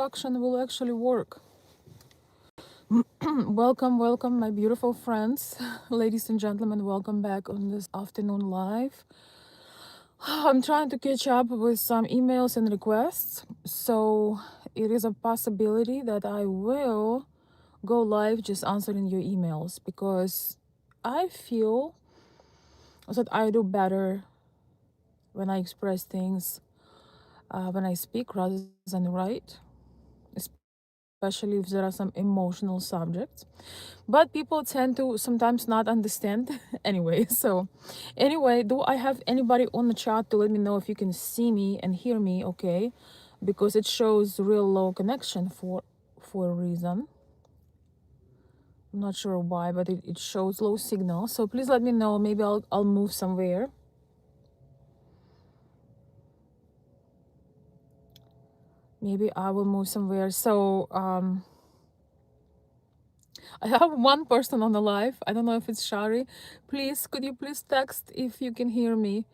instruction will actually work. Welcome, my beautiful friends, ladies and gentlemen. Welcome back on this afternoon live. I'm trying to catch up with some emails and requests, so it is a possibility that I will go live just answering your emails because I feel that I do better when I express things when I speak rather than write, especially if there are some emotional subjects. But people tend to sometimes not understand anyway. So, anyway, do I have anybody on the chat to let me know if you can see me and hear me? Okay, because it shows real low connection for a reason. I'm not sure why, but it shows low signal. So please let me know. Maybe I'll move somewhere. Maybe I will move somewhere. So I have one person on the live. I don't know if it's Shari. Please, could you please text if you can hear me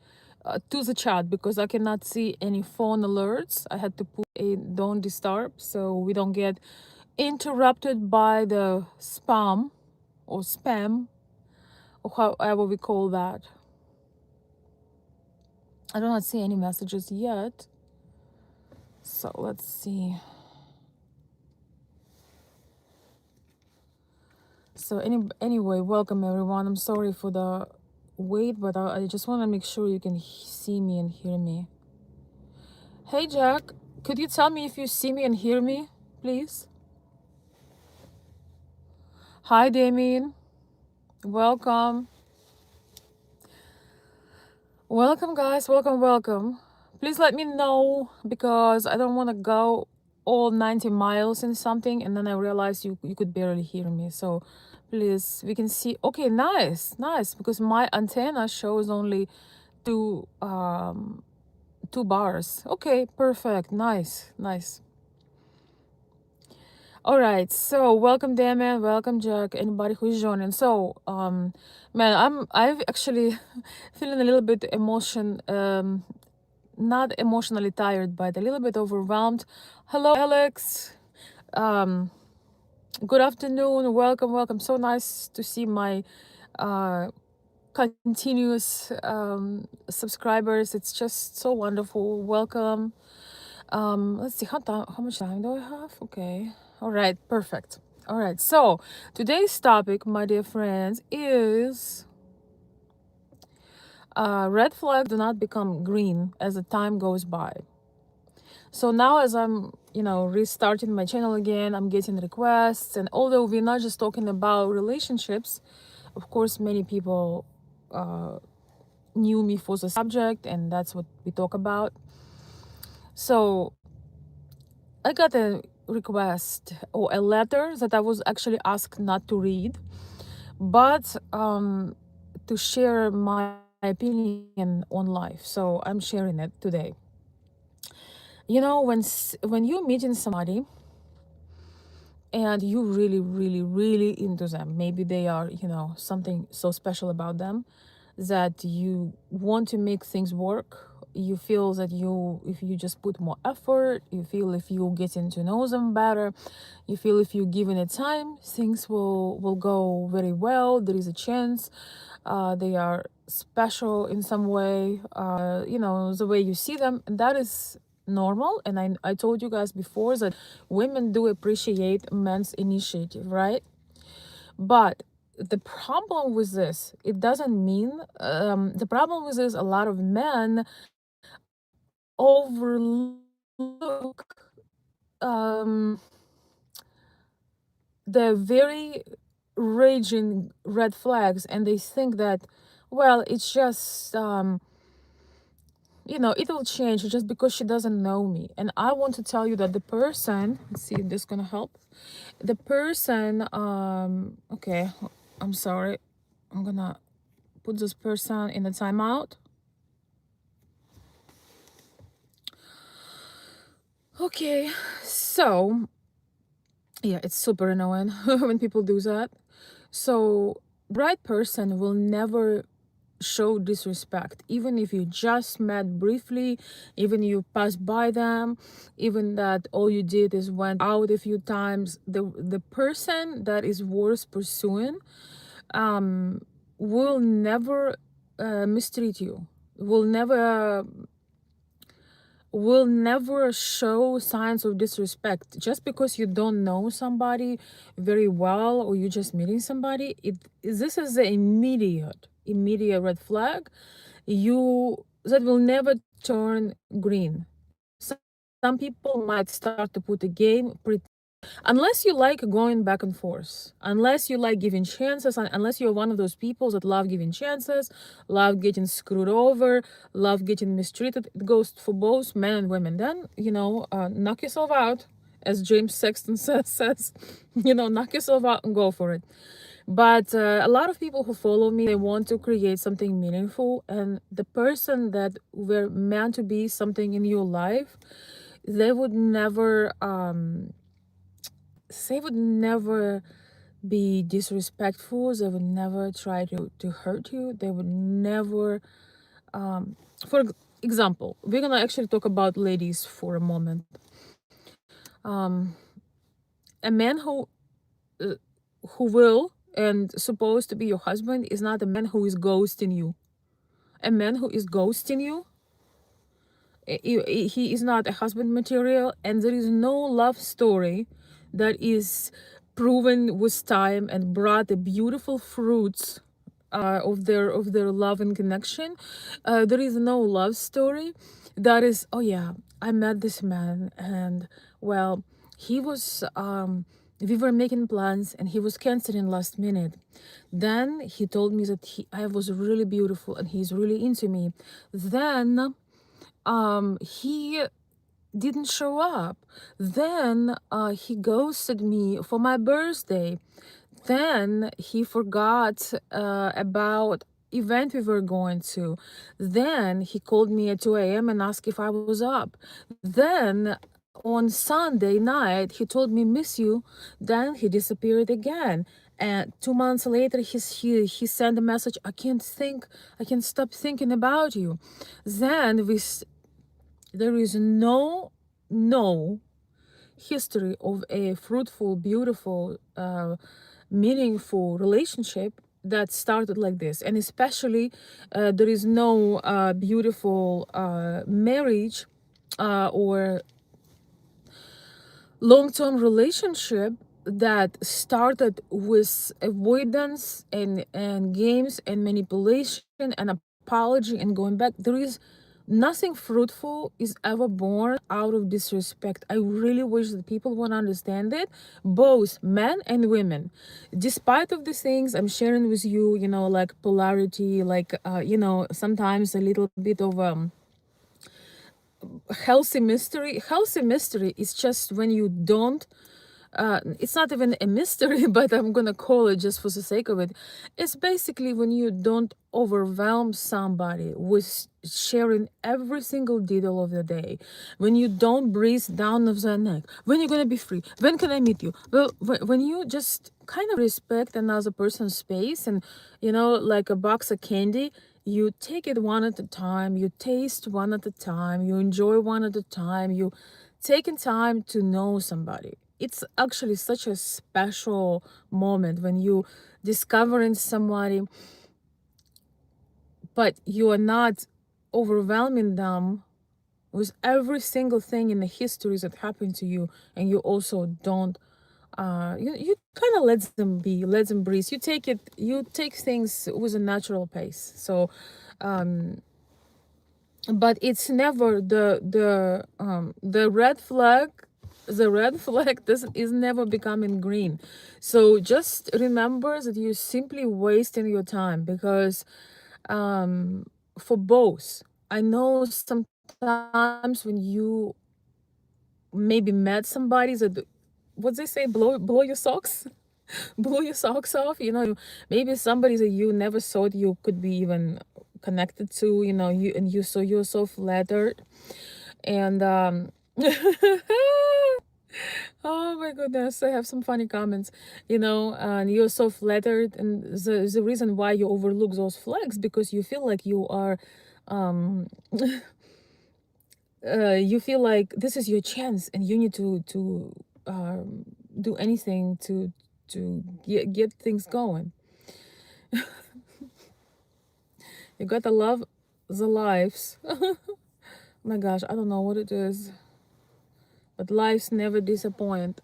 to the chat because I cannot see any phone alerts. I had to put a don't disturb so we don't get interrupted by the spam or spam or however we call that. I do not see any messages yet. So let's see. So anyway, welcome everyone. I'm sorry for the wait, but I just want to make sure you can see me and hear me. Hey Jack, could you tell me if you see me and hear me, please? Hi Damien, welcome. Welcome guys, welcome. Please let me know because I don't want to go all 90 miles in something and then I realize you could barely hear me. So please, we can see. Okay, nice because my antenna shows only two bars. Okay, perfect. Nice. All right, so welcome Damien, welcome Jack, anybody who's joining. So man, I've actually feeling a little bit not emotionally tired, but a little bit overwhelmed. Hello Alex, um good afternoon, welcome. So nice to see my uh continuous subscribers. It's just so wonderful. Welcome. Let's see, how much time do I have? Okay, all right, perfect. All right, so today's topic, my dear friends, is red flags do not become green as the time goes by. So now as I'm restarting my channel again, I'm getting requests, and although we're not just talking about relationships, of course many people knew me for the subject, and that's what we talk about. So I got a request or a letter that I was actually asked not to read, but to share my opinion on life. So I'm sharing it today. You know, when you're meeting somebody and you really into them, maybe they are, something so special about them that you want to make things work. You feel that if you just put more effort, you feel if you getting to know them better, you feel if you giving it time, things will go very well. There is a chance they are special in some way, the way you see them, and that is normal. And I told you guys before that women do appreciate men's initiative, right? But the problem with this, it doesn't mean the problem with this, a lot of men overlook um, the very raging red flags, and they think that, well, it's just it will change just because she doesn't know me. And I want to tell you that the person, let's see if this is gonna help. The person, okay, I'm sorry, I'm gonna put this person in a timeout. Okay, so yeah, it's super annoying when people do that. So the right person will never show disrespect, even if you just met briefly, even you passed by them, even that all you did is went out a few times. The person that is worth pursuing will never mistreat you, will never show signs of disrespect. Just because you don't know somebody very well, or you're just meeting somebody, this is the immediate red flag. You That will never turn green. Some people might start to put a game, unless you like going back and forth, unless you like giving chances, unless you're one of those people that love giving chances, love getting screwed over, love getting mistreated. It goes for both men and women. Then, knock yourself out, as James Sexton says, knock yourself out and go for it. But a lot of people who follow me, they want to create something meaningful, and the person that were meant to be something in your life, they would never be disrespectful. They would never try to hurt you. They would never, for example, we're gonna actually talk about ladies for a moment. A man who will and supposed to be your husband is not a man who is ghosting you. A man who is ghosting you, he is not a husband material, and there is no love story that is proven with time and brought the beautiful fruits of their love and connection. There is no love story that is, oh yeah, I met this man, and well, he was we were making plans and he was canceling last minute. Then he told me that I was really beautiful and he's really into me. Then he didn't show up. Then he ghosted me for my birthday. Then he forgot about event we were going to. Then he called me at 2 a.m. and asked if I was up. Then on Sunday night he told me miss you. Then he disappeared again. And 2 months later he sent a message, I can't stop thinking about you. Then there is no history of a fruitful, beautiful, meaningful relationship that started like this. And especially there is no beautiful marriage or long-term relationship that started with avoidance and games and manipulation and apology and going back. There is nothing fruitful is ever born out of disrespect. I really wish that people would understand it, both men and women. Despite of these things I'm sharing with you, like polarity, like sometimes a little bit of healthy mystery is just when you don't it's not even a mystery, but I'm gonna call it just for the sake of it. It's basically when you don't overwhelm somebody with sharing every single detail of the day, when you don't breathe down of their neck, when you're gonna be free, when can I meet you. Well, when you just kind of respect another person's space, and like a box of candy, you take it one at a time, you taste one at a time, you enjoy one at a time, you taking time to know somebody. It's actually such a special moment when you discovering somebody, but you are not overwhelming them with every single thing in the histories that happened to you, and you also don't you kind of let them breathe. You take things with a natural pace. So but it's never the red flag. The red flag is never becoming green. So just remember that you're simply wasting your time, because for both, I know sometimes when you maybe met somebody that, what they say, blow your socks blow your socks off. Maybe somebody that you never thought you could be even connected to, you're so flattered. And oh my goodness, I have some funny comments, and you're so flattered. And the reason why you overlook those flags because you feel like you are, um, you feel like this is your chance and you need to do anything to get things going. You gotta love the lives. Oh my gosh, I don't know what it is, but lives never disappoint.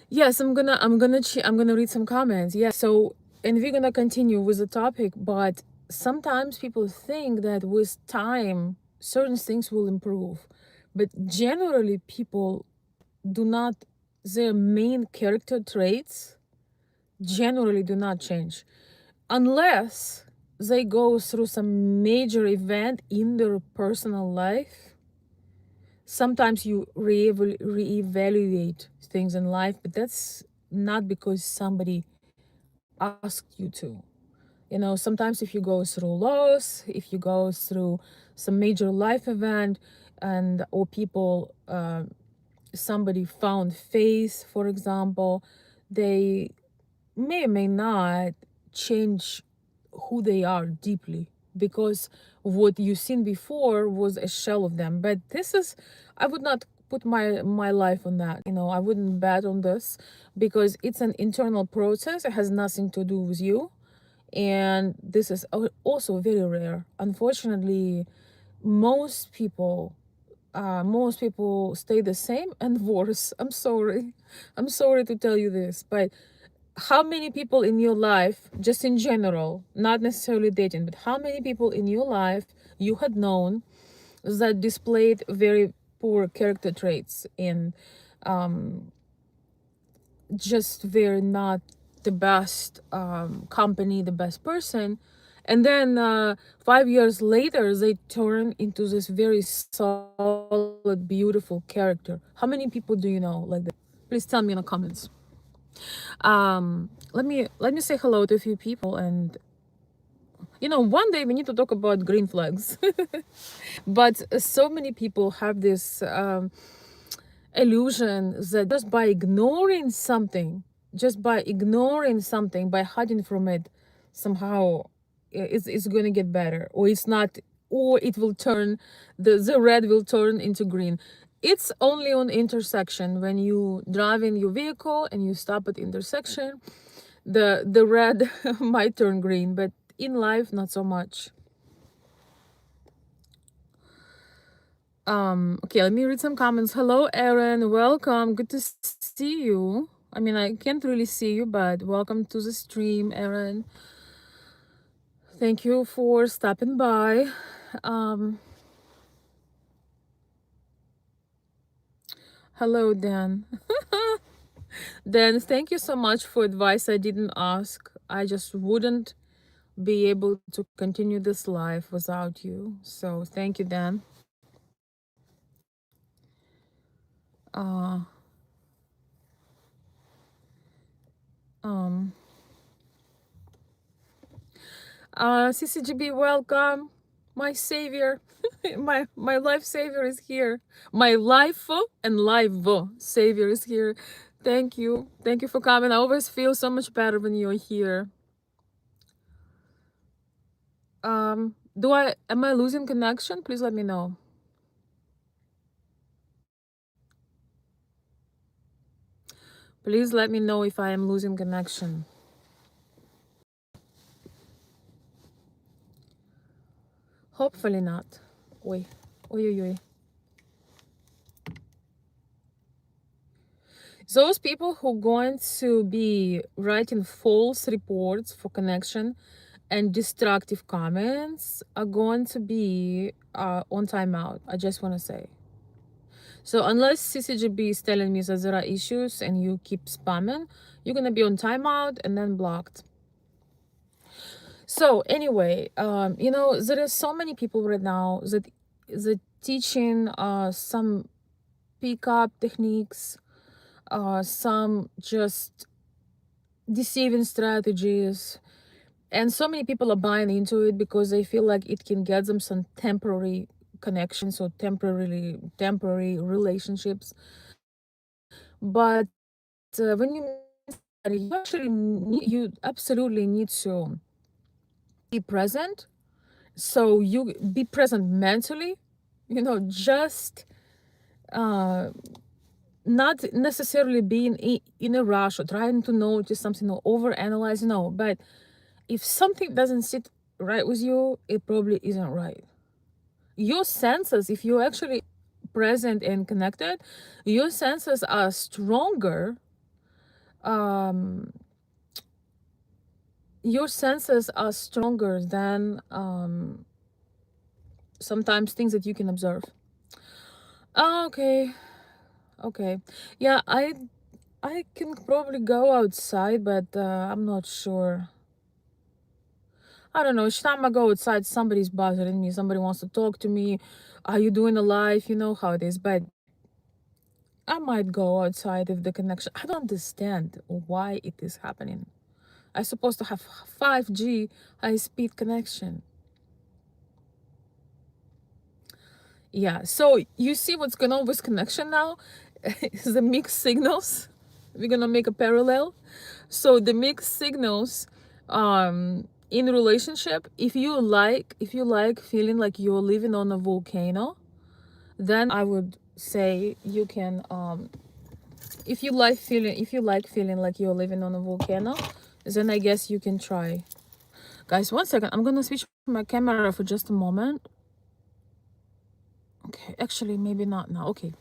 Yes, I'm gonna read some comments. Yeah, so and we're gonna continue with the topic, but sometimes people think that with time certain things will improve, but generally people do not, their main character traits generally do not change unless they go through some major event in their personal life. Sometimes you reevaluate things in life, but that's not because somebody asked you to. Sometimes if you go through loss, if you go through some major life event, and or people, somebody found faith, for example, they may or may not change who they are deeply because what you've seen before was a shell of them. But this is, I would not put my life on that. I wouldn't bet on this because it's an internal process. It has nothing to do with you, and this is also very rare. Unfortunately, most people most people stay the same and worse. I'm sorry to tell you this, but how many people in your life, just in general, not necessarily dating, but how many people in your life you had known that displayed very poor character traits and just very not the best company, the best person, and then 5 years later they turn into this very solid, beautiful character? How many people do you know like that? Please tell me in the comments. Let me say hello to a few people, and one day we need to talk about green flags. But so many people have this illusion that just by ignoring something, by hiding from it, somehow it's going to get better, or it's not, or it will turn, the red will turn into green. It's only on intersection when you drive in your vehicle and you stop at intersection, the red might turn green, but in life not so much. Okay, let me read some comments. Hello, Aaron. Welcome. Good to see you. I mean, I can't really see you, but welcome to the stream, Aaron. Thank you for stopping by. Hello, Dan. Dan, thank you so much for advice I didn't ask. I just wouldn't be able to continue this life without you. So thank you, Dan. Uh, um, CCGB, welcome. My savior, my life savior is here. My life and life savior is here. Thank you for coming. I always feel so much better when you're here. Am I losing connection? Please let me know. Please let me know if I am losing connection. Hopefully not. Oi, oi, oi, oi. Those people who are going to be writing false reports for connection and destructive comments are going to be on timeout. I just want to say. So unless CCGB is telling me that there are issues and you keep spamming, you're going to be on timeout and then blocked. So anyway, there are so many people right now that teaching some pickup techniques, some just deceiving strategies, and so many people are buying into it because they feel like it can get them some temporary connections or temporary relationships. But when you meet somebody, you actually need, you absolutely need to be present. So you be present mentally, just uh, not necessarily being in a rush or trying to notice something or overanalyze. No, but if something doesn't sit right with you, it probably isn't right. Your senses, if you're actually present and connected, your senses are stronger. Um, your senses are stronger than sometimes things that you can observe. Okay, okay, yeah, I can probably go outside, but I'm not sure. I don't know. Each time I go outside, somebody's bothering me. Somebody wants to talk to me. Are you doing a live? You know how it is. But I might go outside if the connection. I don't understand why it is happening. I'm supposed to have 5G high speed connection. Yeah. So you see what's going on with connection now? Is the mixed signals. We're gonna make a parallel. So the mixed signals in relationship, if you like feeling like you're living on a volcano, then I would say you can if you like feeling like you're living on a volcano, then I guess you can try. Guys, one second. I'm gonna switch my camera for just a moment. Okay, actually maybe not now. Okay.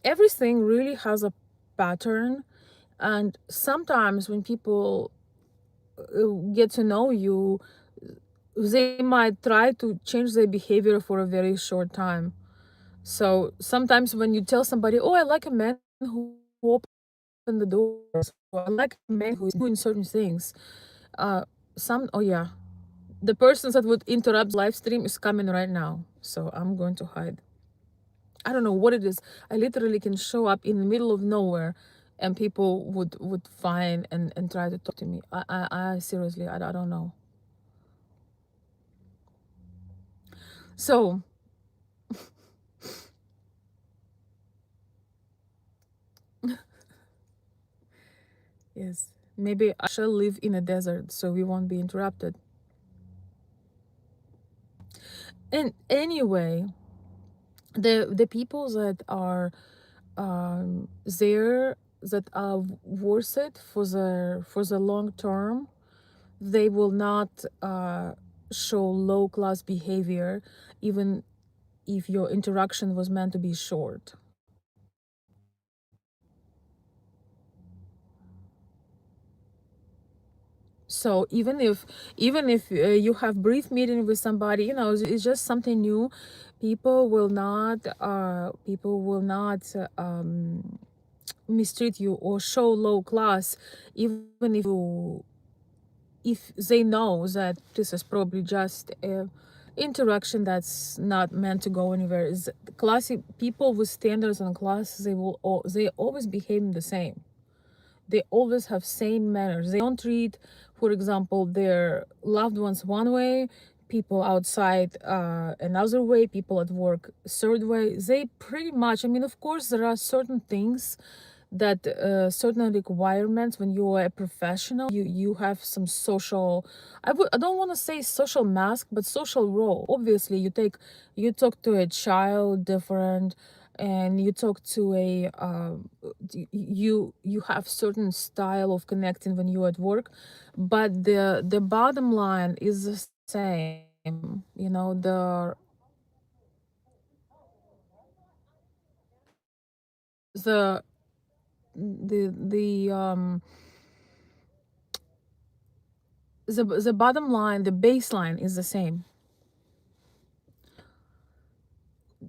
Everything really has a pattern, and sometimes when people get to know you, they might try to change their behavior for a very short time. So sometimes when you tell somebody, oh, I like a man who opened the doors, or I like a man who is doing certain things, oh yeah, the persons that would interrupt live stream is coming right now, so I'm going to hide. I don't know what it is. I literally can show up in the middle of nowhere, and people would find and try to talk to me. I seriously, I don't know. So yes, maybe I shall live in a desert so we won't be interrupted. And anyway, the people that are there, that are worth it for the long term, they will not show low class behavior, even if your interaction was meant to be short. So even if you have brief meeting with somebody, it's just something new, people will not mistreat you or show low class, even if they know that this is probably just a interaction that's not meant to go anywhere. Is classy people with standards and class, they always behave the same. They always have same manners. They don't treat, for example, their loved ones one way, people outside another way, people at work third way. They pretty much, I mean, of course there are certain things that certain requirements. When you are a professional, you have some social, I don't want to say social mask, but social role. Obviously you talk to a child different, and you talk to a you have certain style of connecting when you're at work, but the bottom line is the same. The the the bottom line, the baseline is the same.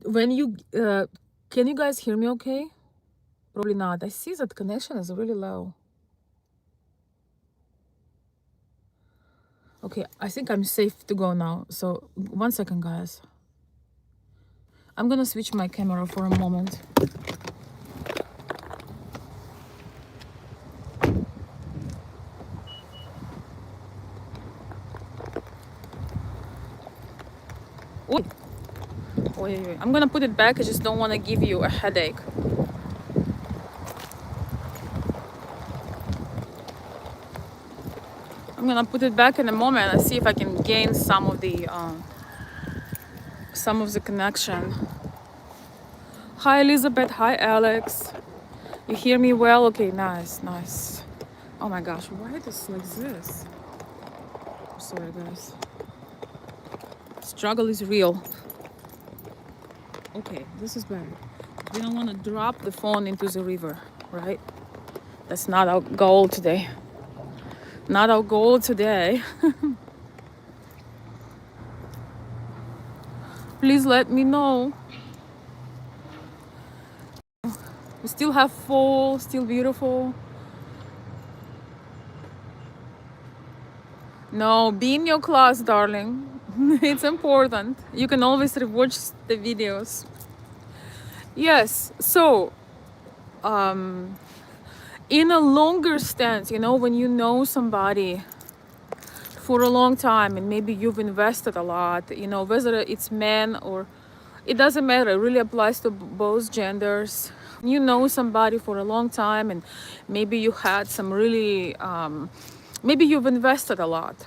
When you can you guys hear me okay? Probably not. I see that connection is really low. Okay, I think I'm safe to go now. So one second, guys. I'm gonna switch my camera for a moment. Wait, Wait, wait. I'm gonna put it back. I just don't want to give you a headache. I'm gonna put it back in a moment and see if I can gain some of the connection. Hi Elizabeth. Hi Alex. You hear me well? Okay, nice, nice. Oh my gosh, why is this like this? Sorry guys. Struggle is real. Okay, this is better. We don't want to drop the phone into the river, right? That's not our goal today. Not our goal today. Please let me know. We still have fall, still beautiful. No, be in your class, darling. It's important. You can always rewatch the videos. Yes, so in a longer stance, you know, when you know somebody for a long time and maybe you've invested a lot, you know, whether it's men or it doesn't matter, it really applies to both genders. You know somebody for a long time and maybe you had some really maybe you've invested a lot,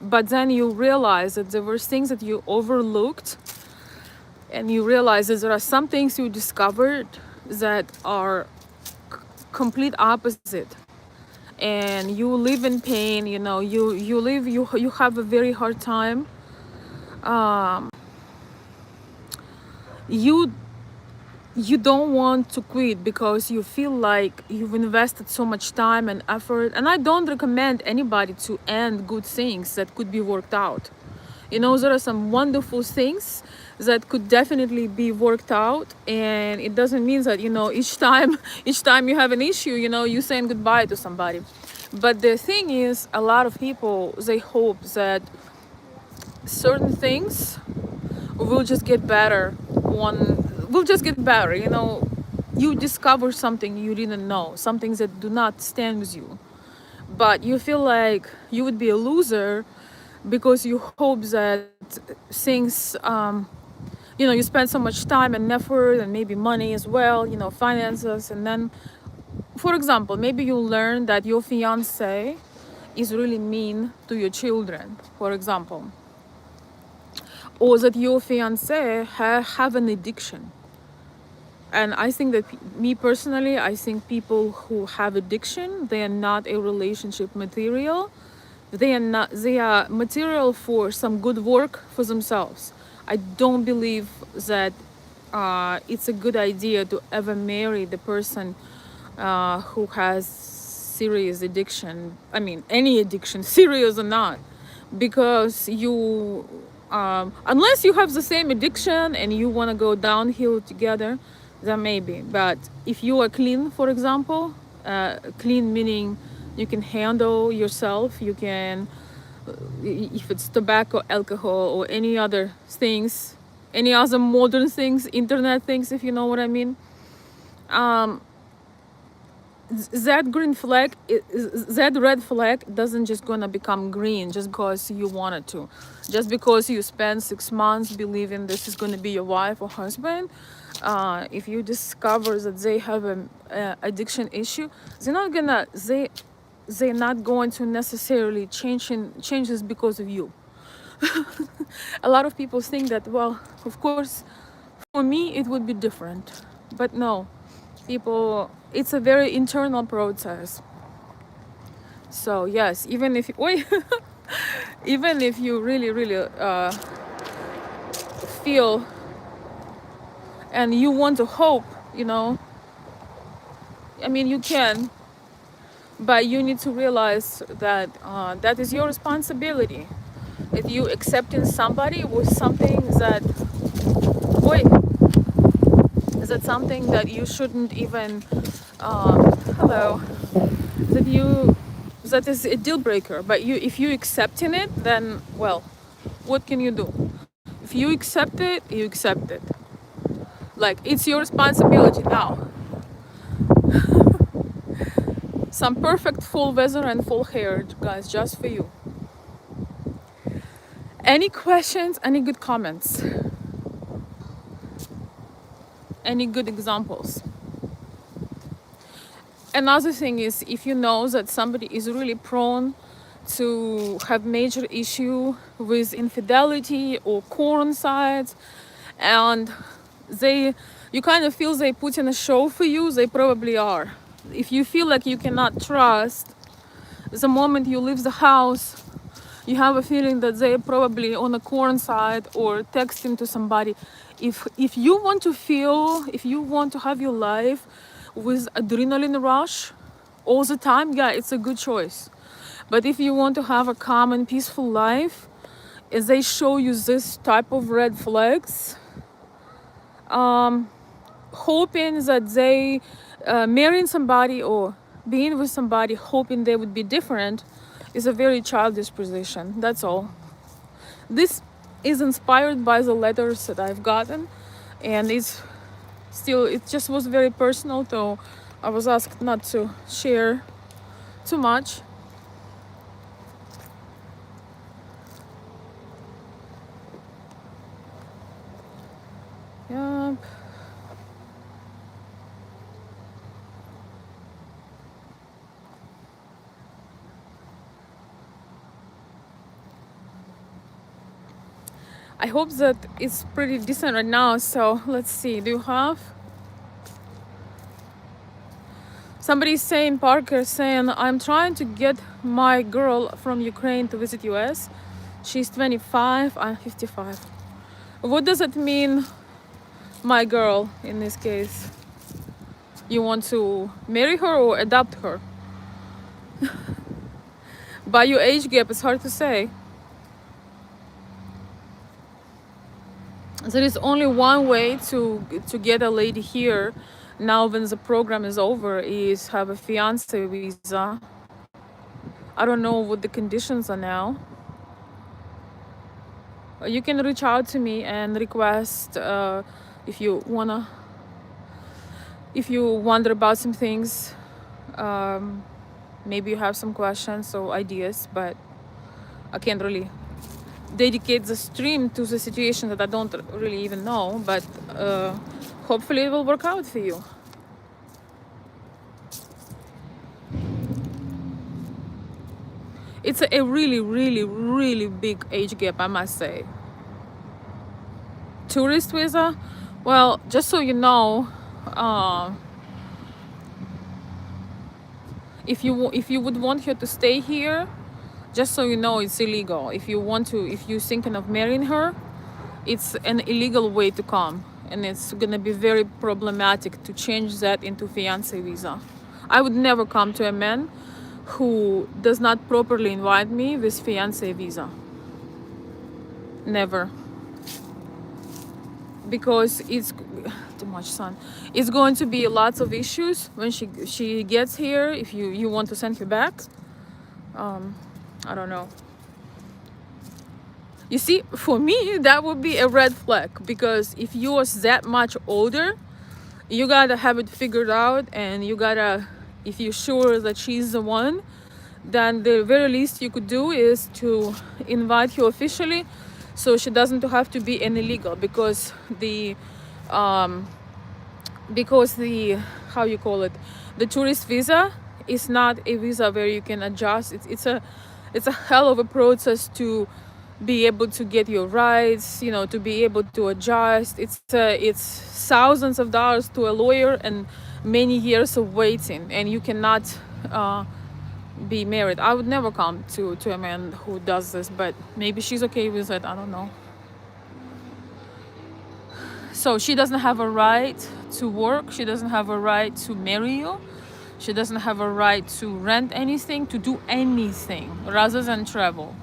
but then you realize that there were things that you overlooked, and you realize that there are some things you discovered that are complete opposite, and you live in pain, you know, you have a very hard time. You don't want to quit because you feel like you've invested so much time and effort, and I don't recommend anybody to end good things that could be worked out. You know, there are some wonderful things that could definitely be worked out, and it doesn't mean that, you know, each time you have an issue, you know, you saying goodbye to somebody. But the thing is, a lot of people, they hope that certain things will just get better. Will just get better, you know. You discover something you didn't know, some things that do not stand with you, but you feel like you would be a loser because you hope that things, you know, you spend so much time and effort and maybe money as well, you know, finances, and then, for example, maybe you learn that your fiance is really mean to your children, for example, or that your fiance have an addiction. And I think that me personally, I think people who have addiction, they are not a relationship material. They are material for some good work for themselves. I don't believe that it's a good idea to ever marry the person who has serious addiction. I mean, any addiction, serious or not, because you, unless you have the same addiction and you want to go downhill together, then maybe. But if you are clean, for example, clean meaning you can handle yourself, you can, if it's tobacco, alcohol, or any other things, any other modern things, internet things, if you know what I mean, that green flag, that red flag doesn't just gonna become green just because you wanted to, just because you spend 6 months believing this is gonna be your wife or husband. If you discover that they have an addiction issue, they're not going to necessarily changes because of you. A lot of people think that, well, of course, for me it would be different, but no, people, it's a very internal process. So yes, even if wait, even if you really feel and you want to hope, you know, I mean, you can, but you need to realize that that is your responsibility. If you accepting somebody with something that, wait, is that something that you shouldn't even, hello, that is a deal breaker. But if you accepting it, then, well, what can you do? If you accept it, you accept it. Like, it's your responsibility now. Some perfect full weather and full hair, guys, just for you. Any questions? Any good comments? any good examples. Another thing is, if you know that somebody is really prone to have major issue with infidelity or porn sites, and you kind of feel they put in a show for you, they probably are. If you feel like you cannot trust, the moment you leave the house, you have a feeling that they're probably on a porn site or texting to somebody. If you want to have your life with adrenaline rush all the time, yeah, it's a good choice. But if you want to have a calm and peaceful life, as they show you this type of red flags, hoping that they marrying somebody or being with somebody hoping they would be different is a very childish position. That's all. This is inspired by the letters that I've gotten, and it just was very personal, though I was asked not to share too much. Yep. I hope that it's pretty decent right now, so let's see. Do you have? Somebody's saying, Parker saying, I'm trying to get my girl from Ukraine to visit US. She's 25, I'm 55. What does it mean, my girl, in this case? You want to marry her or adopt her? By your age gap, it's hard to say. There is only one way to get a lady here now when the program is over, is have a fiance visa. I don't know what the conditions are now. You can reach out to me and request if you wonder about some things. Maybe you have some questions or ideas, but I can't really dedicate the stream to the situation that I don't really even know, but hopefully it will work out for you. It's a really, really, really big age gap, I must say. Tourist visa? Well, just so you know, if you would want her to stay here, just so you know, it's illegal. If you're thinking of marrying her, it's an illegal way to come, and it's gonna be very problematic to change that into fiance visa. I would never come to a man who does not properly invite me with fiance visa. Never. Because it's too much sun. It's going to be lots of issues when she gets here. If you want to send her back, I don't know. You see, for me, that would be a red flag, because if you are that much older, you gotta have it figured out, and if you're sure that she's the one, then the very least you could do is to invite her officially, so she doesn't have to be an illegal, because the how you call it, the tourist visa is not a visa where you can adjust. It's a hell of a process to be able to get your rights, to be able to adjust. It's thousands of dollars to a lawyer and many years of waiting, and you cannot be married. I would never come to a man who does this, but maybe she's okay with it. I don't know. So she doesn't have a right to work. She doesn't have a right to marry you. She doesn't have a right to rent anything, to do anything rather than travel.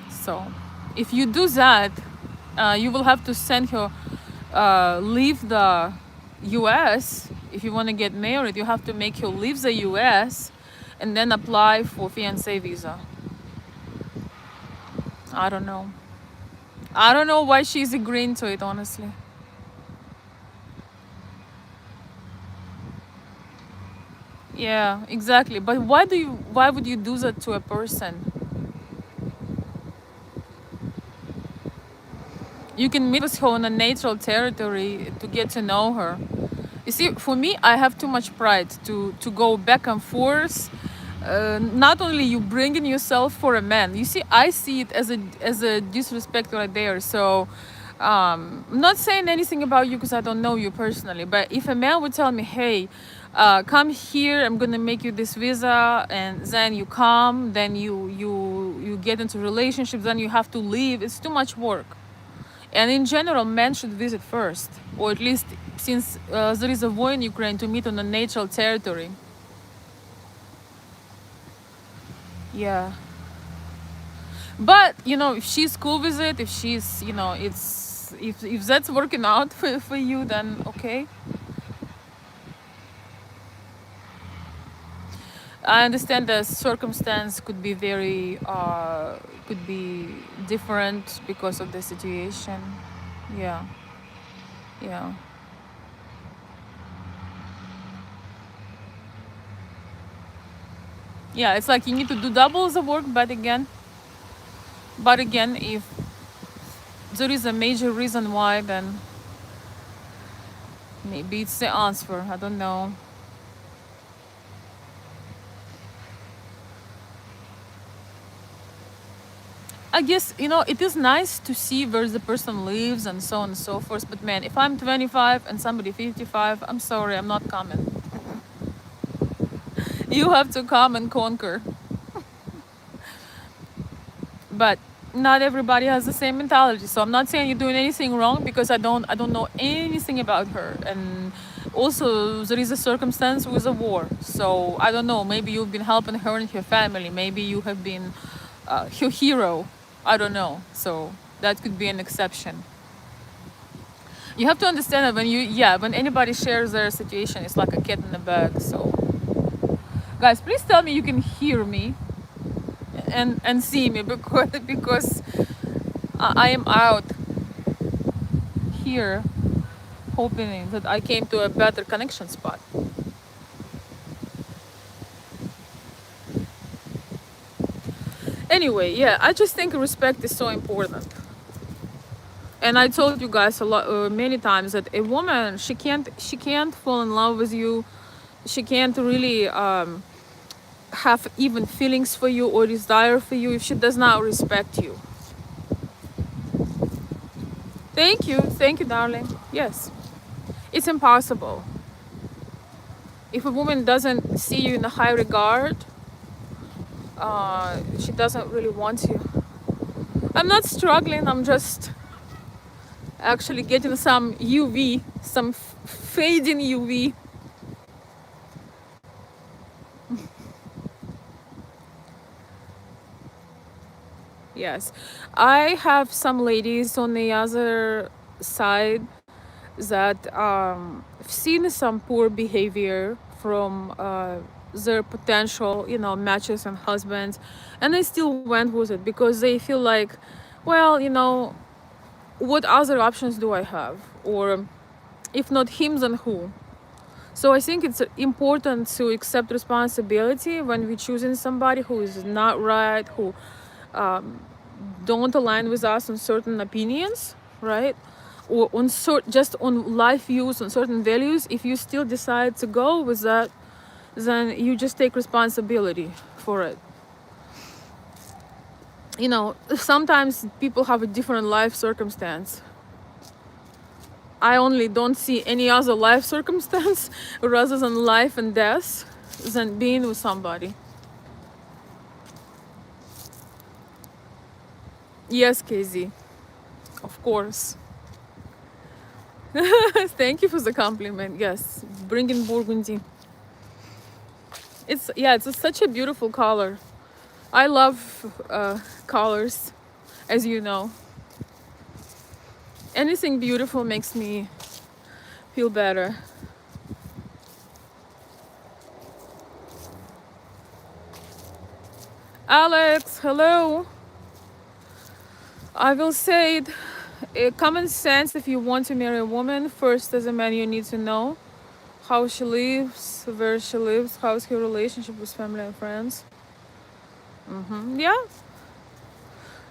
So if you do that, you will have to send her, leave the US. If you want to get married, you have to make her leave the US and then apply for fiancé visa. I don't know. I don't know why she's agreeing to it, honestly. Yeah, exactly. But why would you do that to a person? You can meet with her on a natural territory to get to know her. You see, for me, I have too much pride to go back and forth. Not only you bringing yourself for a man. You see, I see it as a disrespect right there. So, I'm not saying anything about you because I don't know you personally. But if a man would tell me, "Hey, come here. I'm gonna make you this visa," and then you come, then you get into relationships, then you have to leave. It's too much work. And in general, men should visit first, or at least since there is a war in Ukraine, to meet on a natural territory. Yeah. But if she's cool with it, if she's it's if that's working out for you, then okay. I understand the circumstance could be very could be different because of the situation. Yeah. Yeah. Yeah, it's like you need to do double the work, but again, if there is a major reason why, then maybe it's the answer. I don't know. I guess, it is nice to see where the person lives and so on and so forth. But man, if I'm 25 and somebody 55, I'm sorry, I'm not coming. You have to come and conquer. But not everybody has the same mentality. So I'm not saying you're doing anything wrong because I don't know anything about her. And also there is a circumstance with a war. So I don't know, maybe you've been helping her and her family. Maybe you have been her hero. I don't know. So that could be an exception. You have to understand that when anybody shares their situation, it's like a cat in a bag. So guys, please tell me you can hear me and see me because I am out here hoping that I came to a better connection spot. Anyway, yeah, I just think respect is so important. And I told you guys many times that a woman, she can't fall in love with you. She can't really have even feelings for you or desire for you if she does not respect you. Thank you, darling. Yes, it's impossible. If a woman doesn't see you in a high regard, she doesn't really want you. I'm not struggling. I'm just actually getting some UV, some fading UV. Yes, I have some ladies on the other side that have seen some poor behavior from their potential, matches and husbands, and they still went with it because they feel like, well, what other options do I have? Or if not him, then who? So I think it's important to accept responsibility when we're choosing somebody who is not right, who don't align with us on certain opinions, right? Or on just on life views, on certain values. If you still decide to go with that, then you just take responsibility for it. Sometimes people have a different life circumstance. I only don't see any other life circumstance rather than life and death than being with somebody. Yes, KZ, of course. Thank you for the compliment. Yes, bringing burgundy. It's such a beautiful color. I love colors, as you know. Anything beautiful makes me feel better. Alex, hello. I will say it. Common sense, if you want to marry a woman, first as a man you need to know how she lives, where she lives, how's her relationship with family and friends. Yeah,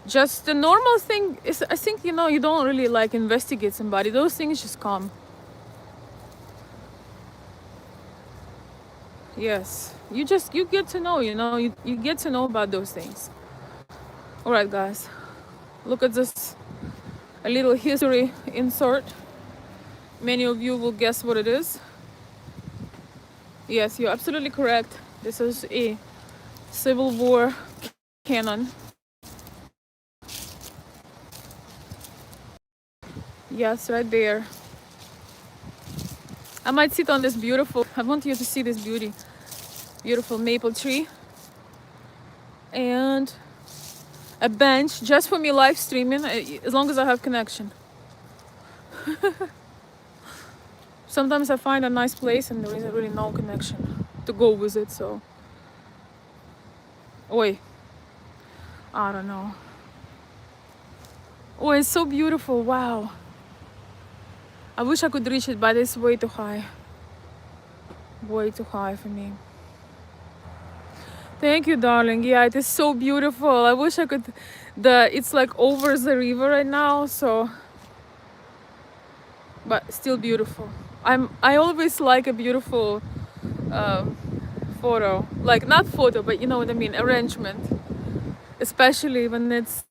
Just the normal thing is, I think, you know, you don't really like investigate somebody. Those things just come. Yes, you get to know, you know, you get to know about those things. All right, guys, look at this, a little history insert. Many of you will guess what it is. Yes, you're absolutely correct. This is a Civil War cannon. Yes, right there. I might sit on this beautiful, I want you to see this beautiful maple tree. And a bench just for me live streaming, as long as I have connection. Sometimes I find a nice place and there is really no connection to go visit, so. Oi, I don't know. Oh, it's so beautiful, wow. I wish I could reach it, but it's way too high. Way too high for me. Thank you, darling. Yeah, it is so beautiful. I wish I could. It's like over the river right now, so. But still beautiful. I always like a beautiful photo, like not photo, but you know what I mean, arrangement, especially when it's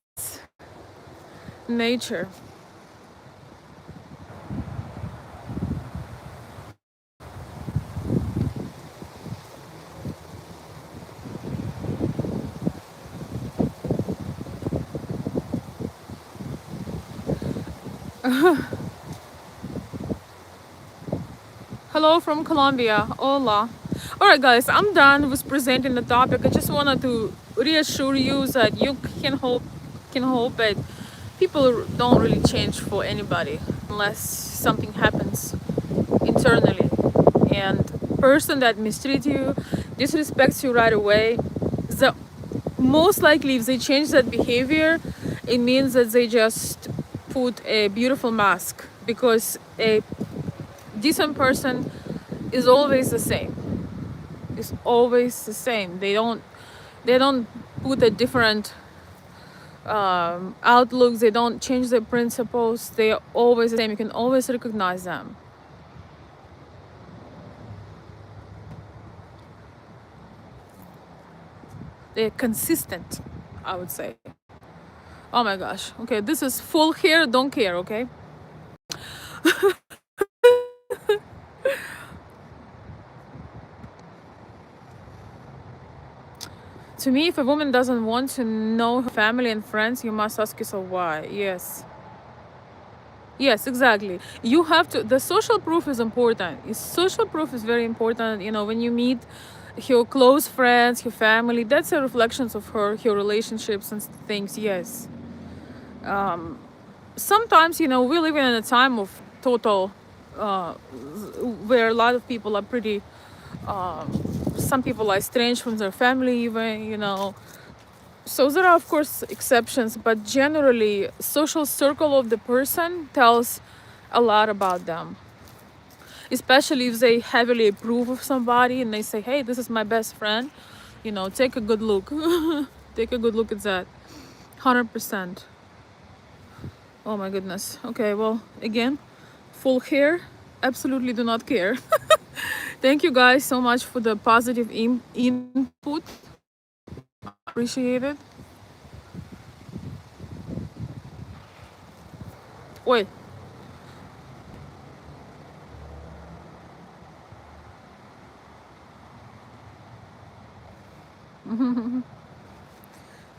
nature. Hello from Colombia. Hola. All right, guys, I'm done with presenting the topic. I just wanted to reassure you that you can hope that people don't really change for anybody unless something happens internally. And person that mistreats you, disrespects you right away, the most likely if they change that behavior, it means that they just put a beautiful mask, because a decent person is always the same. It's always the same. They don't put a different outlooks. They don't change their principles. They are always the same. You can always recognize them. They're consistent, I would say. Oh my gosh. Okay, this is full hair, don't care, okay? To me, if a woman doesn't want to know her family and friends, you must ask yourself why. Yes. Yes, exactly. You have to, the social proof is important. Social proof is very important. You know, when you meet your close friends, your family, that's a reflection of her relationships and things, yes. Sometimes, you know, we live in a time of total, where a lot of people are pretty, some people are estranged from their family even, you know. So there are of course exceptions, but generally social circle of the person tells a lot about them, especially if they heavily approve of somebody and they say, hey, this is my best friend, you know, take a good look. Take a good look at that. 100%. Oh my goodness. Okay, well, again, full hair, absolutely do not care. Thank you guys so much for the positive input. Appreciate it. Wait.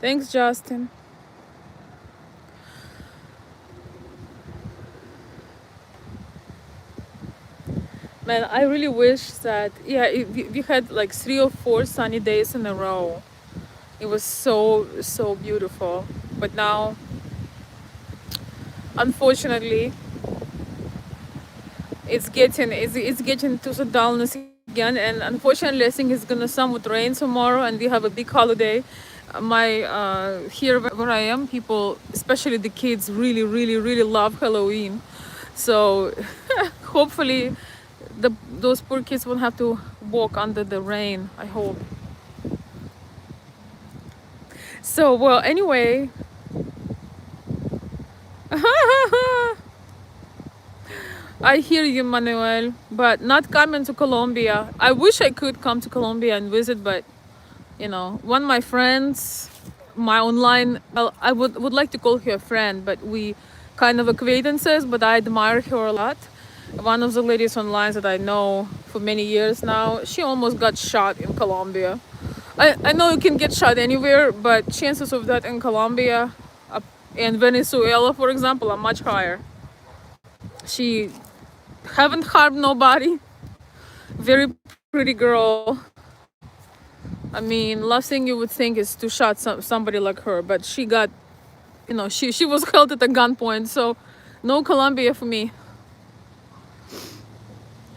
Thanks, Justin. Man, I really wish that, yeah, we had like 3 or 4 sunny days in a row. It was so beautiful. But now, unfortunately, it's getting to the dullness again. And unfortunately, I think it's gonna somewhat rain tomorrow, and we have a big holiday. My here where I am, people, especially the kids, really love Halloween. So hopefully those poor kids won't have to walk under the rain, I hope. So, well, anyway, I hear you, Manuel, but not coming to Colombia. I wish I could come to Colombia and visit, but one of my friends, my online, well, I would like to call her a friend, but we kind of acquaintances, but I admire her a lot. One of the ladies online that I know for many years now, she almost got shot in Colombia. I know you can get shot anywhere, but chances of that in Colombia and Venezuela, for example, are much higher. She haven't harmed nobody. Very pretty girl. I mean, last thing you would think is to shot somebody like her, but she got, she was held at a gunpoint. So, no Colombia for me,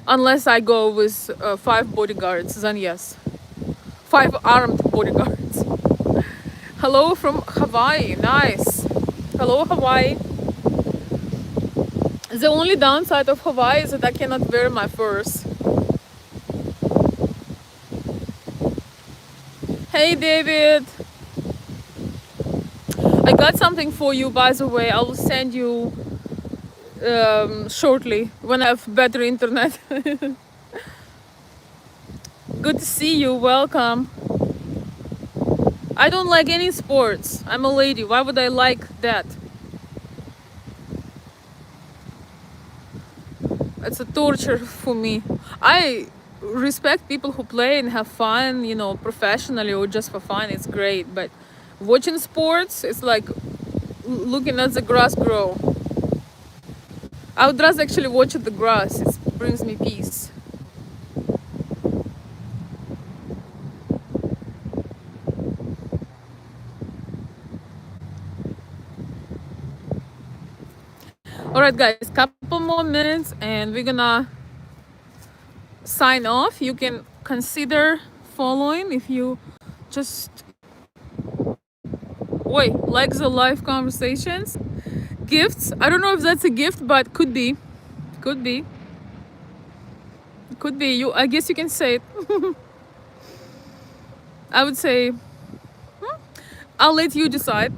unless I go with 5 bodyguards. Then yes, 5 armed bodyguards. Hello from Hawaii. Nice. Hello, Hawaii. The only downside of Hawaii is that I cannot wear my furs. Hey, David. I got something for you, by the way. I will send you shortly when I have better internet. Good to see you. Welcome. I don't like any sports. I'm a lady. Why would I like that? It's a torture for me. I respect people who play and have fun, professionally or just for fun. It's great. But watching sports, it's like looking at the grass grow. I would rather actually watch the grass. It brings me peace. All right, guys, couple more minutes and we're gonna sign off. You can consider following if you just like the live conversations. Gifts. I don't know if that's a gift, but could be. Could be. Could be. I guess you can say it. I would say I'll let you decide.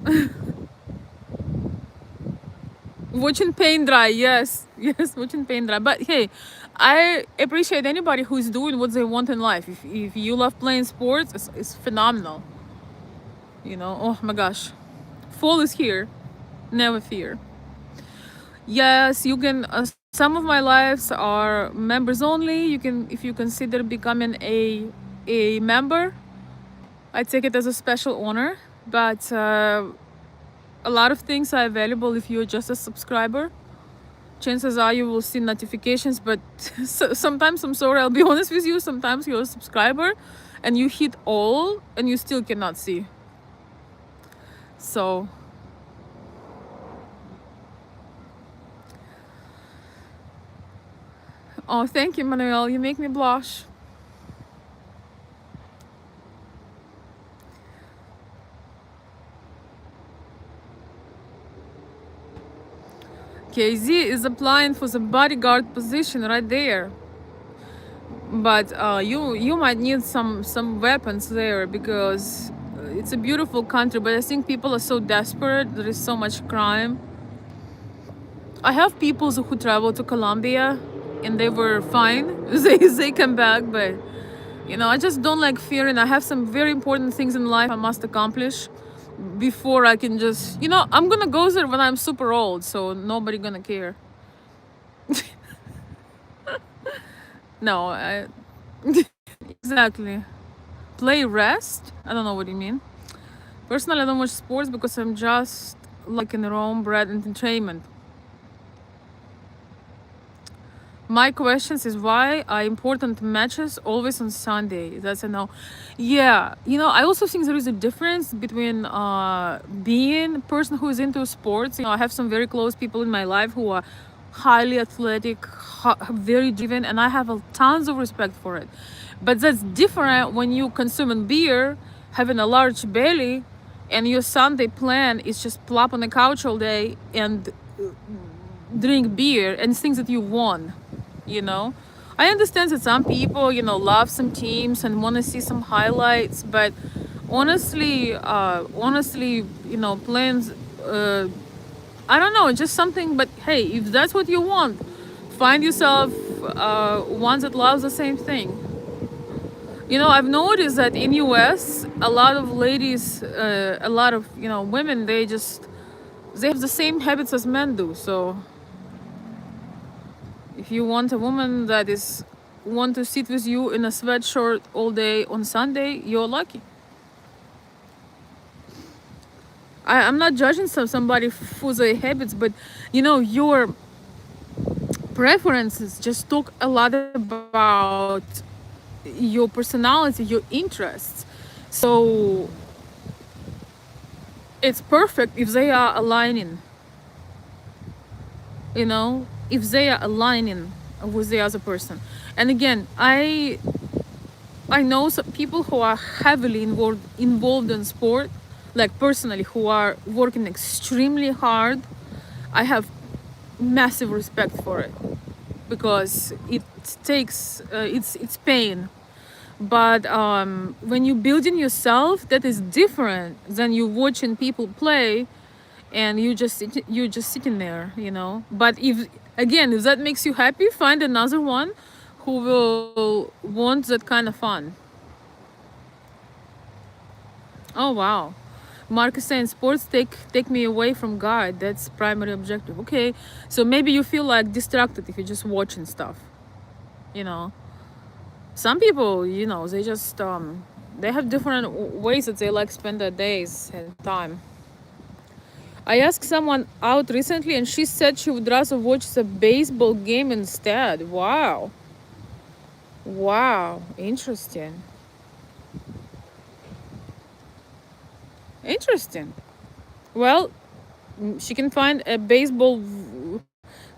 Watching paint dry, yes. Yes, watching paint dry. But hey, I appreciate anybody who's doing what they want in life. If you love playing sports, it's phenomenal. Oh my gosh. Fall is here. Never fear. Yes, you can. Some of my lives are members only. You can, if you consider becoming a member, I take it as a special honor. But a lot of things are available if you're just a subscriber. Chances are you will see notifications, but sometimes, I'm sorry, I'll be honest with you, sometimes you're a subscriber and you hit all and you still cannot see. So oh, thank you, Manuel. You make me blush. KZ is applying for the bodyguard position right there. But you might need some weapons there because it's a beautiful country. But I think people are so desperate. There is so much crime. I have people who travel to Colombia and they were fine. They come back, but I just don't like fearing. I have some very important things in life I must accomplish before I can just, I'm gonna go there when I'm super old, so nobody gonna care. No, exactly. Play rest? I don't know what you mean. Personally, I don't watch sports because I'm just like in Rome, bred entertainment. My questions is why are important matches always on Sunday? That's a no. Yeah, I also think there is a difference between being a person who is into sports. I have some very close people in my life who are highly athletic, very driven, and I have tons of respect for it. But that's different when you consuming beer, having a large belly, and your Sunday plan is just plop on the couch all day and drink beer and things that you won. I understand that some people love some teams and want to see some highlights, but honestly, playing I don't know, just something. But hey, if that's what you want, find yourself one that loves the same thing. You know, I've noticed that in US, a lot of ladies, a lot of women, they have the same habits as men do. So if you want a woman that is want to sit with you in a sweatshirt all day on Sunday, you're lucky. I'm not judging somebody for their habits, but your preferences just talk a lot about your personality, your interests. So it's perfect if they are aligning, if they are aligning with the other person. And again, I know some people who are heavily involved in sport, like personally, who are working extremely hard. I have massive respect for it because it takes it's pain. But when you building yourself, that is different than you watching people play, and you're just sitting there, But if that makes you happy, find another one who will want that kind of fun. Oh wow. Mark is saying sports take me away from God. That's primary objective. Okay, so maybe you feel like distracted if you're just watching stuff. You know, some people, they just they have different ways that they like spend their days and time. I asked someone out recently, and she said she would rather watch the baseball game instead. Wow. Wow. Interesting. Interesting. Well, she can find a baseball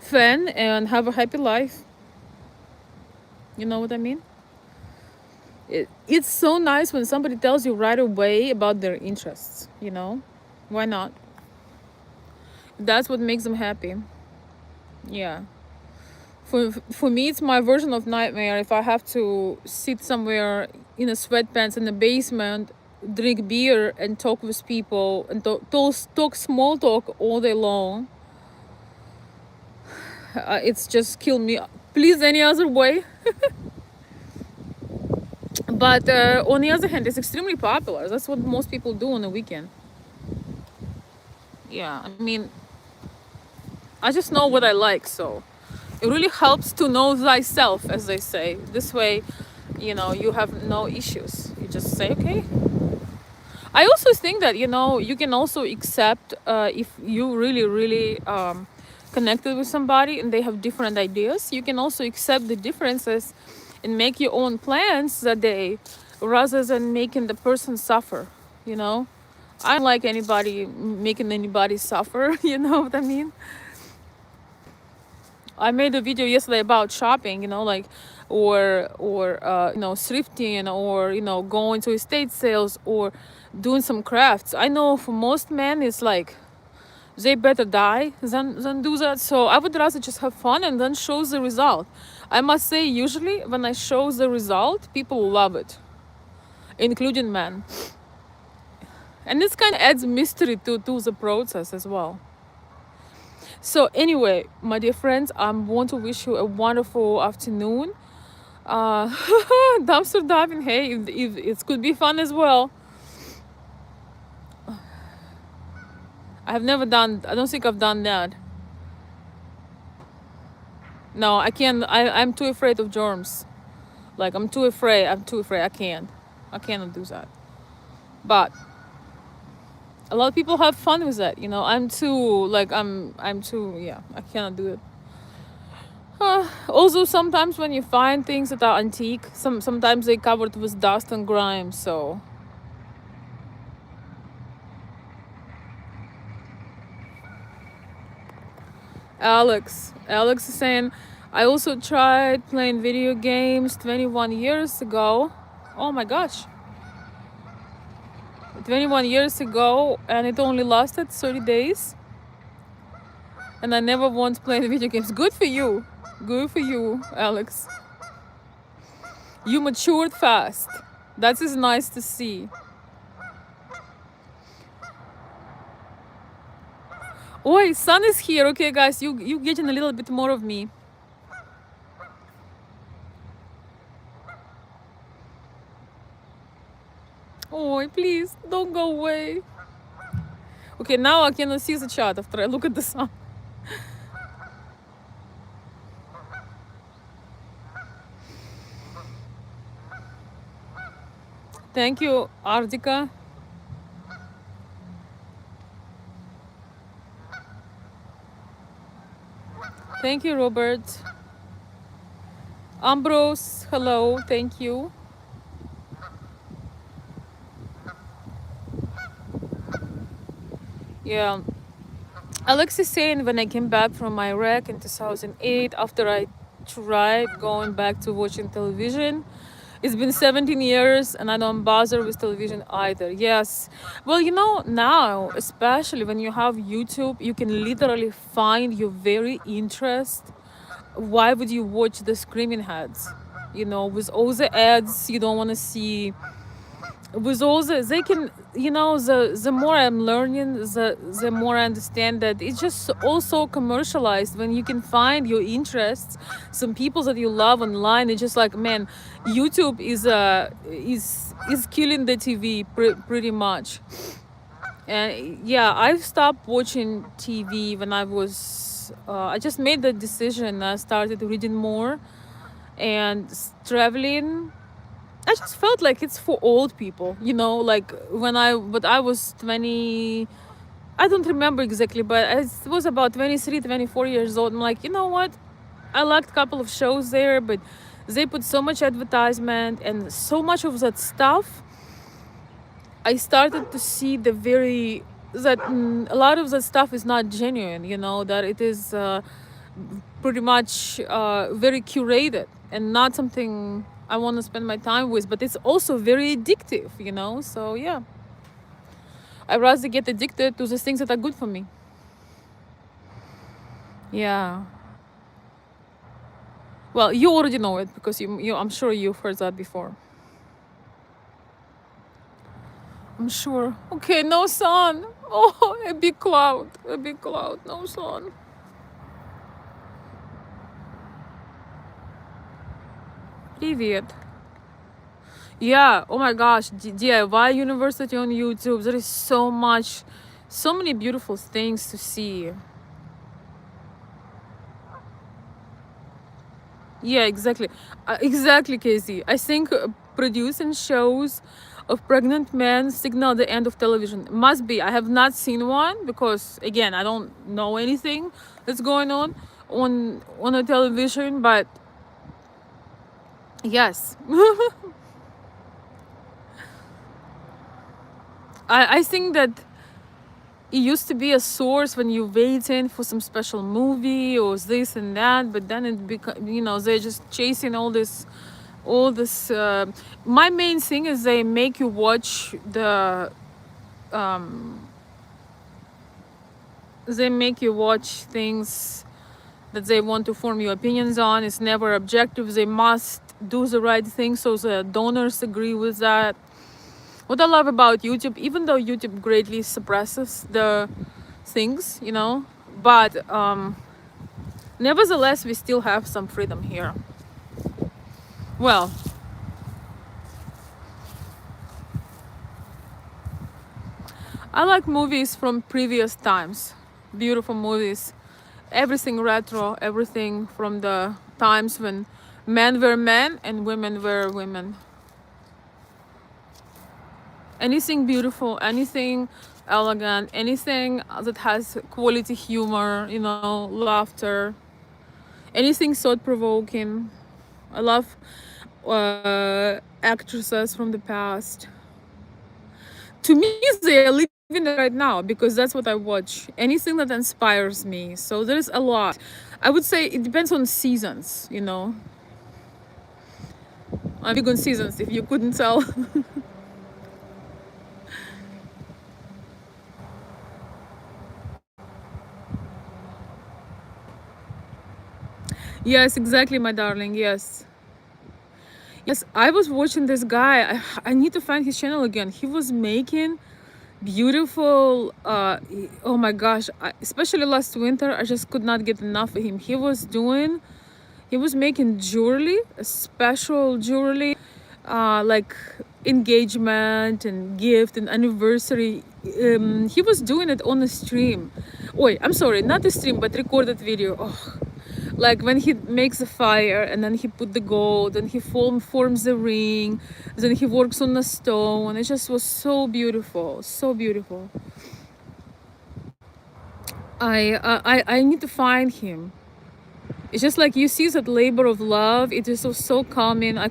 fan and have a happy life. You know what I mean? It's so nice when somebody tells you right away about their interests, Why not? That's what makes them happy. Yeah. For me, it's my version of nightmare if I have to sit somewhere in a sweatpants in the basement, drink beer and talk with people and talk small talk all day long. It's just kill me. Please, any other way. But on the other hand, it's extremely popular. That's what most people do on the weekend. Yeah, I mean, I just know what I like, so it really helps to know thyself, as they say. This way, you have no issues. You just say, okay. I also think that, you can also accept if you really, really connected with somebody and they have different ideas, you can also accept the differences and make your own plans that day rather than making the person suffer, I don't like anybody making anybody suffer, you know what I mean? I made a video yesterday about shopping, or thrifting, or going to estate sales, or doing some crafts. I know for most men it's like they better die than do that. So I would rather just have fun and then show the result. I must say, usually when I show the result, people love it, including men. And this kind of adds mystery to the process as well. So anyway, my dear friends, I want to wish you a wonderful afternoon. Dumpster diving, hey, if it could be fun as well. I don't think I've done that. No, I can't. I'm too afraid of germs. Like, I'm too afraid. I cannot do that. But a lot of people have fun with that, I'm too, yeah, I cannot do it. Also, sometimes when you find things that are antique, sometimes they covered with dust and grime, so Alex is saying, I also tried playing video games 21 years ago. Oh my gosh. 21 years ago, and it only lasted 30 days. And I never once played video games. Good for you. Good for you, Alex. You matured fast. That is nice to see. Oi, sun is here. Okay, guys, you getting a little bit more of me. Oi, please don't go away. Okay, now I cannot see the chat after I look at the sun. Thank you, Ardika. Thank you, Robert. Ambrose, hello. Thank you. Yeah. Alex is saying when I came back from Iraq in 2008, after I tried going back to watching television, it's been 17 years and I don't bother with television either. Yes. Well, now, especially when you have YouTube, you can literally find your very interest. Why would you watch the screaming heads? With all the ads you don't want to see, with all they can, the more I'm learning, the more I understand that it's just also commercialized. When you can find your interests, some people that you love online, it's just like, man, YouTube is killing the TV pretty much. And yeah, I've stopped watching TV when I just made the decision. I started reading more and traveling. I just felt like it's for old people, like but I was 20, I don't remember exactly, but it was about 23, 24 years old. I'm like, you know what? I liked a couple of shows there, but they put so much advertisement and so much of that stuff. I started to see that a lot of that stuff is not genuine, that it is pretty much very curated and not something I want to spend my time with, but it's also very addictive, So yeah, I rather get addicted to the things that are good for me. Yeah. Well, you already know it because I'm sure you've heard that before. I'm sure. Okay, no sun. Oh, a big cloud. A big cloud. No sun. Привет. Yeah, oh my gosh, DIY University on YouTube. There is so many beautiful things to see. Yeah, exactly. Exactly, Casey. I think producing shows of pregnant men signal the end of television. Must be. I have not seen one because, again, I don't know anything that's going on a television, but yes. I think that it used to be a source when you're waiting for some special movie or this and that, but then they're just chasing all this my main thing is they make you watch things that they want to form your opinions on. It's never objective. They must do the right thing, so the donors agree with that. What I love about YouTube, even though YouTube greatly suppresses the things, but nevertheless, we still have some freedom here. Well, I like movies from previous times, beautiful movies, everything retro, everything from the times when men were men and women were women. Anything beautiful, anything elegant, anything that has quality humor, laughter, anything thought-provoking. I love actresses from the past. To me, they are living it right now because that's what I watch. Anything that inspires me. So there's a lot. I would say it depends on seasons, I'm big on seasons, if you couldn't tell. Yes, exactly, my darling. Yes. Yes, I was watching this guy. I need to find his channel again. He was making beautiful. Oh my gosh, especially last winter, I just could not get enough of him. He was making jewelry, special jewelry, like engagement and gift and anniversary. He was doing it on a stream. Wait, I'm sorry, not a stream, but recorded video. Oh, like when he makes a fire and then he put the gold and he forms a ring, then he works on the stone. It just was so beautiful, so beautiful. I need to find him. It's just like you see that labor of love. It is so calming. I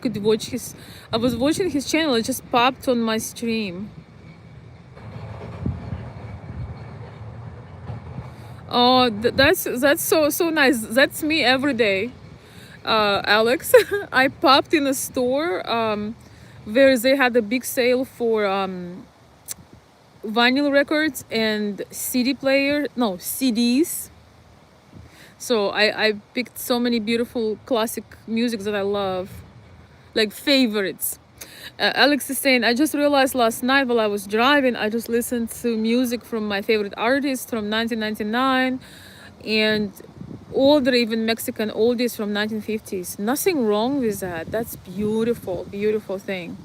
was watching his channel. It just popped on my stream. Oh, that's so nice. That's me every day, Alex. I popped in a store where they had a big sale for vinyl records and CDs. So I picked so many beautiful classic music that I love, like favorites. Alex is saying, I just realized last night while I was driving, I just listened to music from my favorite artists from 1999 and older, even Mexican oldies from 1950s. Nothing wrong with that. That's beautiful, beautiful thing.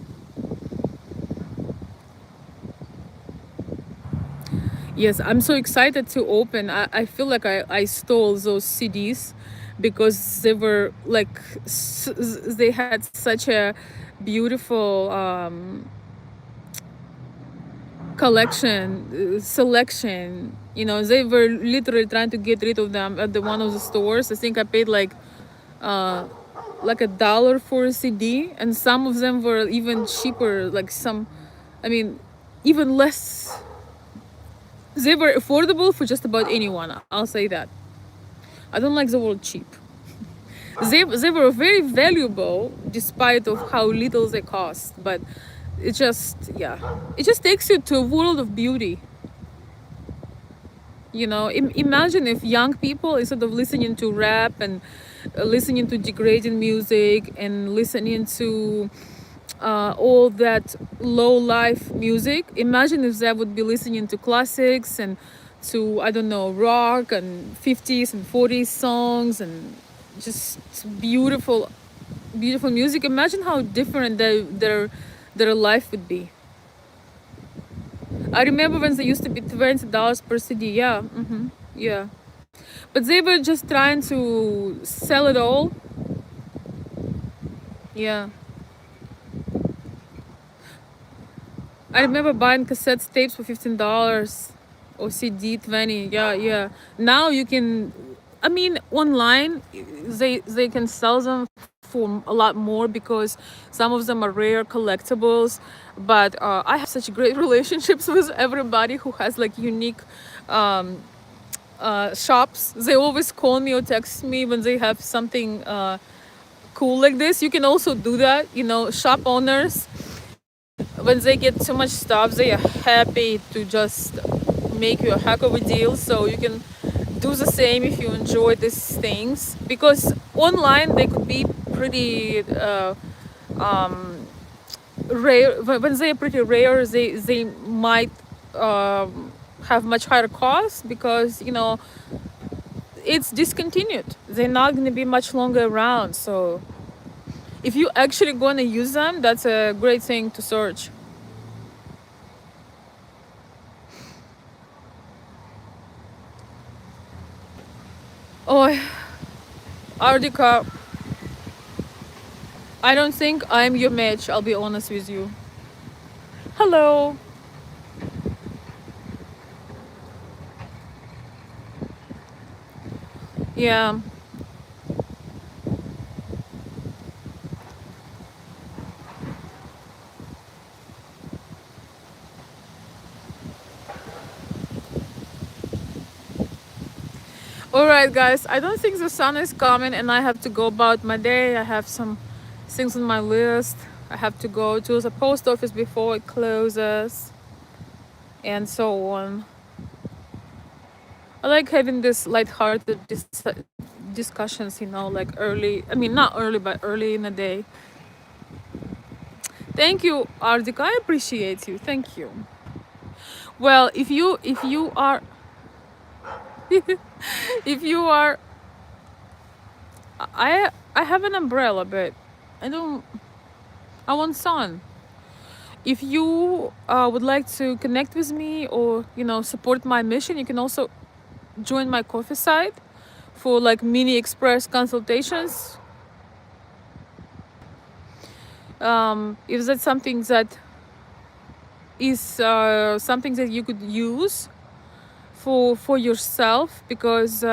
Yes, I'm so excited to open. I feel like I stole those CDs because they were like, they had such a beautiful selection. You know, they were literally trying to get rid of them at one of the stores. I think I paid like $1 for a CD, and some of them were even cheaper. Like some, I mean, even less. They were affordable for just about anyone. I'll say that. I don't like the word cheap. They were very valuable despite of how little they cost, but it just, yeah, it just takes you to a world of beauty. You know, imagine if young people, instead of listening to rap and listening to degrading music and listening to all that low life music, imagine if they would be listening to classics and to, I don't know, rock and 50s and 40s songs and just beautiful music. Imagine how different their life would be. I remember when they used to be $20 per CD. Yeah, yeah. But they were just trying to sell it all. Yeah. I remember buying cassette tapes for $15 or CD 20. Yeah, yeah. Now you can, I mean, online they can sell them for a lot more because some of them are rare collectibles. But I have such great relationships with everybody who has like unique shops. They always call me or text me when they have something cool like this. You can also do that. You know, shop owners, when they get too much stuff, they are happy to just make you a heck of a deal. So you can do the same if you enjoy these things, because online they could be pretty rare. When they are pretty rare, they might have much higher costs because, you know, it's discontinued. They're not going to be much longer around. So if you actually going to use them, that's a great thing to search. Oh, Ardika, I don't think I'm your match, I'll be honest with you. Hello. Yeah. Alright guys, I don't think the sun is coming and I have to go about my day. I have some things on my list. I have to go to the post office before it closes and so on. I like having this lighthearted discussions, you know, like early, I mean not early, but early in the day. Thank you, Ardika, I appreciate you. Thank you. Well, if you are if you are I have an umbrella, but I don't. I want sun. If you would like to connect with me, or support my mission, you can also join my coffee site for like mini express consultations. If that's something that is something that you could use for yourself, because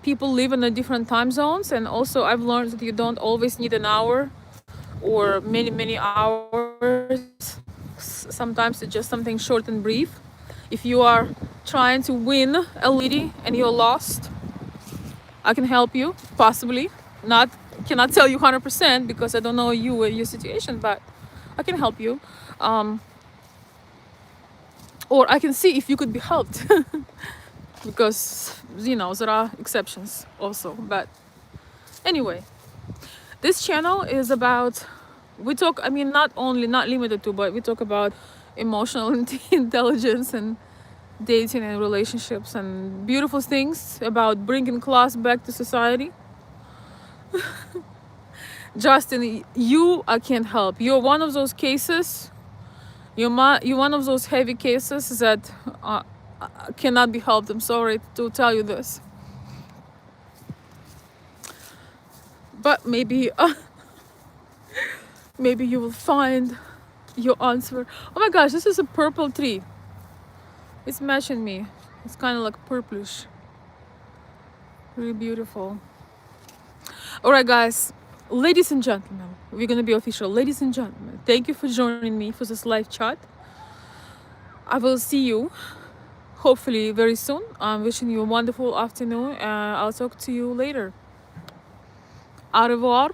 people live in a different time zones, and also I've learned that you don't always need an hour or many hours. Sometimes it's just something short and brief. If you are trying to win a lady and you're lost, I can help you, possibly. Not Cannot tell you 100% because I don't know you and your situation, but I can help you. Or I can see if you could be helped. Because there are exceptions also. But anyway, this channel is about, we talk, I mean, not limited to, but we talk about emotional intelligence and dating and relationships and beautiful things about bringing class back to society. Justin, I can't help. You're one of those cases. You're one of those heavy cases that cannot be helped. I'm sorry to tell you this, but maybe maybe you will find your answer. Oh my gosh, this is a purple tree. It's matching me. It's kind of like purplish. Really beautiful. All right, guys. Ladies and gentlemen, we're gonna be official. Ladies and gentlemen, thank you for joining me for this live chat. I will see you hopefully very soon. I'm wishing you a wonderful afternoon, and I'll talk to you later. Au revoir.